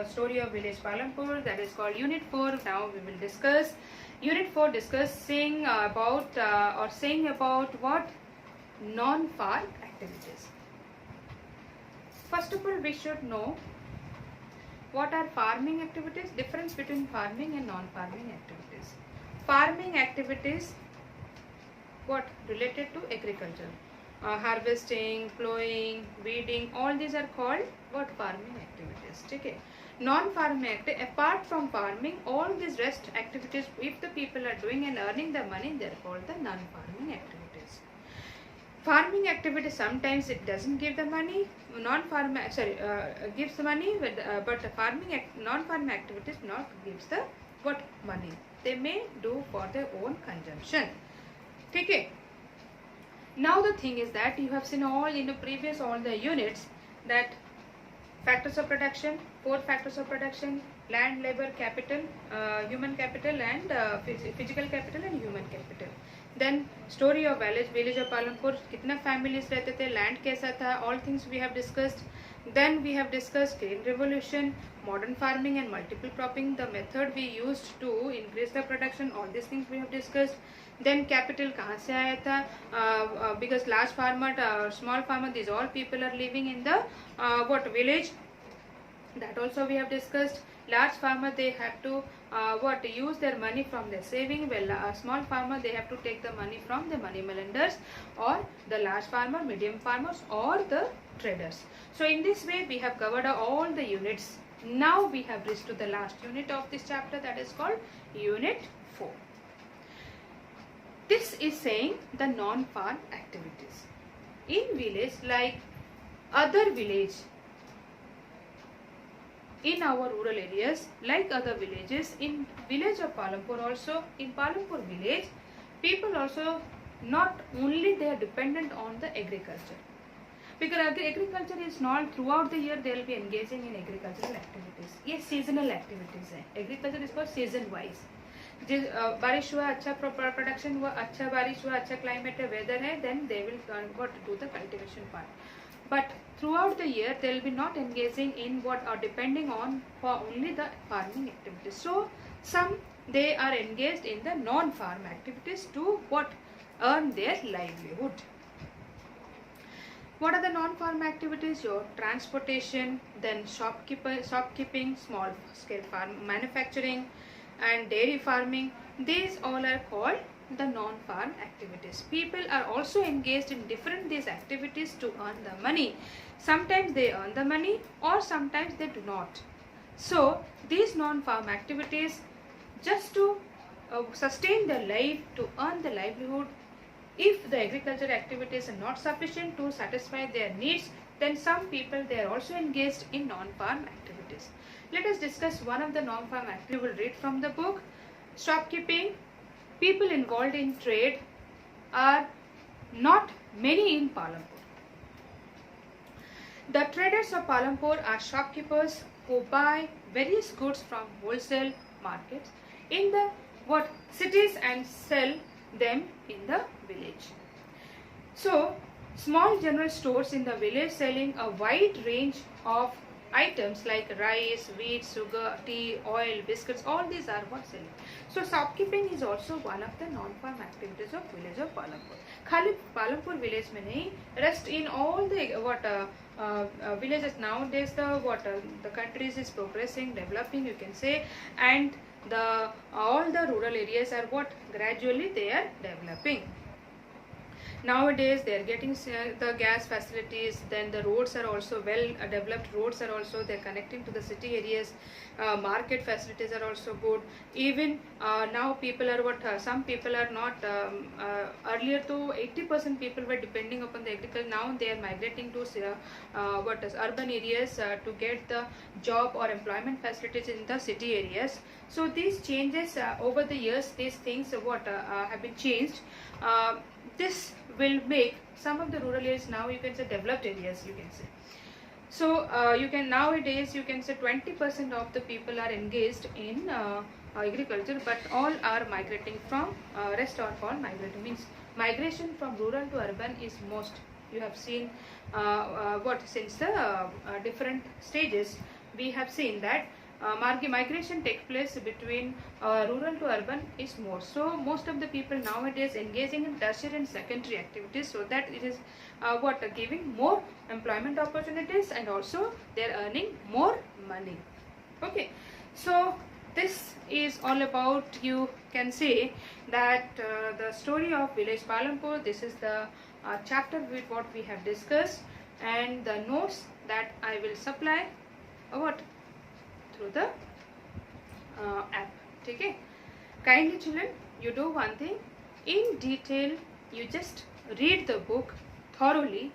story of village Palampur, that is called Unit 4. Now we will discuss Unit 4, discussing about or saying about what? Non-farm activities. First of all, we should know what are farming activities, difference between farming and non-farming activities. Farming activities, what? Related to agriculture. Harvesting, plowing, weeding, all these are called what? Farming activities. Okay. Non-farming, apart from farming, all these rest activities, if the people are doing and earning the money, they are called the non-farming activities. Farming activity, sometimes it doesn't give the money. Non-farming, gives the money, but farming, non-farming activities not gives the what? Money. They may do for their own consumption. Okay. Now the thing is that you have seen all in the previous all the units that factors of production, 4 factors of production: land, labor, capital, human capital, and physical capital and human capital. Then story of village of Palampur, कितना families रहते थे, land कैसा था, all things we have discussed. Then we have discussed green revolution, modern farming and multiple cropping, the method we used to increase the production, all these things we have discussed. Then capital कहाँ से आया था, because large farmer, small farmer, these all people are living in the what? Village. That also we have discussed. Large farmer, they have to what? Use their money from their saving. Well, small farmer, they have to take the money from the money lenders, or the large farmer, medium farmers, or the traders. So in this way we have covered all the units. Now we have reached to the last unit of this chapter, that is called Unit 4. This is saying the non-farm activities. In village, like other village, in our rural areas, like other villages, in village of Palampur also, in Palampur village, people also not only they are dependent on the agriculture. Because agriculture is not throughout the year, they will be engaging in agricultural activities. Yes, seasonal activities है. Agriculture is for season wise. बारिश हुआ, अच्छा production हुआ, अच्छा बारिश हुआ, अच्छा climate है, वेदर है, then they will what? Do the cultivation part. But throughout the year, they will be not engaging in what? Or depending on for only the farming activities. So some they are engaged in the non-farm activities to what? Earn their livelihood. What are the non-farm activities? Your transportation, then shopkeeping, small scale farm manufacturing, and dairy farming. These all are called the non-farm activities. People are also engaged in different these activities to earn the money. Sometimes they earn the money, or sometimes they do not. So these non-farm activities, just to sustain their life, to earn the livelihood, if the agriculture activities are not sufficient to satisfy their needs, then some people they are also engaged in non-farm activities. Let us discuss one of the non-farm activities. We will read from the book. Shopkeeping. People involved in trade are not many in Palampur. The traders of Palampur are shopkeepers who buy various goods from wholesale markets in the what? Cities and sell them in the village. So small general stores in the village selling a wide range of items like rice, wheat, sugar, tea, oil, biscuits, all these are what selling. So shopkeeping is also one of the non-farm activities of village of Palampur. खाली Palampur village में नहीं, rest in all the what villages nowadays, the countries is progressing, developing, you can say, and the all the rural areas are what? Gradually they are developing. Nowadays they are getting the gas facilities, then the roads are also well developed, roads are also they are connecting to the city areas, market facilities are also good. Even now people are what? Some people are not, earlier to 80% people were depending upon the agriculture, now they are migrating to urban areas to get the job or employment facilities in the city areas. So these changes over the years, these things have been changed. This will make some of the rural areas now you can say developed areas, you can say. So you can nowadays you can say 20% of the people are engaged in agriculture, but all are migrating from rest are all migrating, means migration from rural to urban is most. You have seen since the different stages, we have seen that migration takes place between rural to urban is more. So most of the people nowadays engaging in tertiary and secondary activities, so that it is giving more employment opportunities, and also they are earning more money. Okay, so this is all about, you can say that the story of village Palampur. This is the chapter with what we have discussed, and the notes that I will supply through the app. Okay, kindly children, you do one thing, in detail you just read the book thoroughly